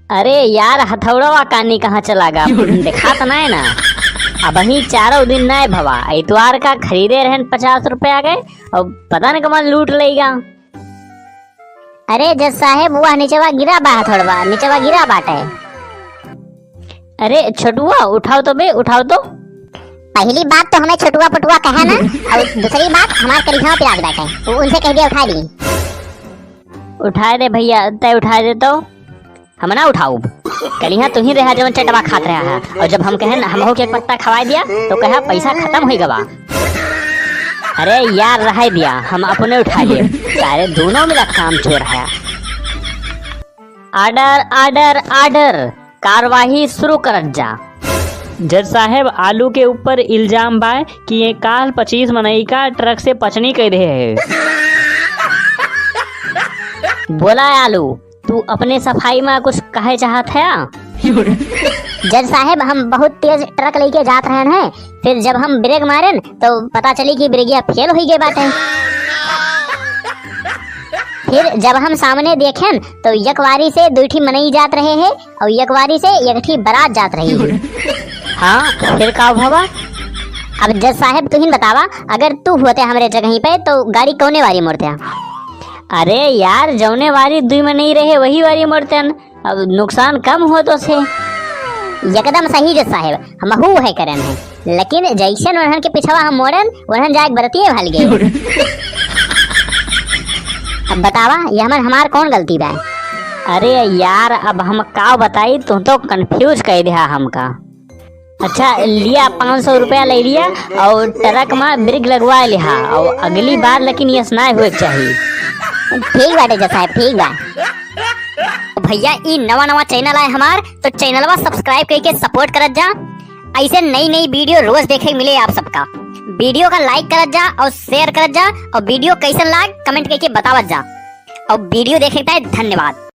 अरे यार हथौड़वा कानी कहाँ चला गा देखा तो नहीं ना। अब ही चारों दिन नहीं भवा इतवार का खरीदे रहन 50 रुपया गए और पता नहीं कमान लूट लेगा। अरे जज साहेब वह नीचवा गिरा बा हथौड़वा नीचवा गिरा बाटे। अरे छोटुआ उठाओ तो बे उठाओ तो। पहली बात तो हमें छोटुआ पटुआ कहा ना और दूसरी बात हमारे करीबा पे लाग बैठे तो उनसे कह दिया उठा दी। उठाए दे भैया तय उठाए दे तो हम ना उठाऊ कलिया तू ही रहा जवन चटवा खात रहा है और जब हम कहे हम हो के एक पत्ता खवाई दिया तो कहा पैसा खत्म हो गवा। अरे यार रह दिया हम अपने उठा लिए सारे दोनों मिला काम चोर है। आर्डर आर्डर आर्डर कार्यवाही शुरू कर जा। जज साहब आलू के ऊपर इल्जाम बा कि ये काल 25 मनई का ट्रक से पचनी कर रहे है। बोला आलू तू अपने सफाई में कुछ कहे चाहत है। जज साहेब हम बहुत तेज ट्रक लेके जात रहे हैं फिर जब हम ब्रेक मारे तो पता चली कि ब्रेकिया फेल हो गए बाटे। फिर जब हम सामने देखें तो यकवारी से दूठी मनई जात रहे हैं और यकवारी से एकठी बारात जात रही है। हाँ फिर का भवा। अब जज साहेब तू ही बतावा अगर तू होते हमारे जगह पे तो गाड़ी कौने वाली मोड़ते। अरे यार जौने वाली दुई में नहीं रहे वही वाली मोड़तन अब नुकसान कम हो तो से। एकदम सही जज साहेब हम हु है करन है लेकिन जैसन उन्हन के पिछवा हम मोड़न उन्हन जाके बरतिए भाल गए। अब बतावा ये हमार कौन गलती बा। अरे यार अब हम का बताई तू तो कंफ्यूज कर दिया हमका। अच्छा लिया 500 रुपया ले लिया और ट्रक में ब्रेक लगवा लिया और अगली बार लेकिन ये सुनाए हुए चाहिए। ठीक बाटे जज साहब ठीक बा। भैया ई नवा नवा चैनल है हमार तो चैनलवा सब्सक्राइब करके सपोर्ट करत जा। ऐसे नई नई वीडियो रोज देखे मिले आप सबका। वीडियो का लाइक करत जा और शेयर करत जा और वीडियो कैसन लाग कमेंट करके बतावत जा और वीडियो देखे धन्यवाद।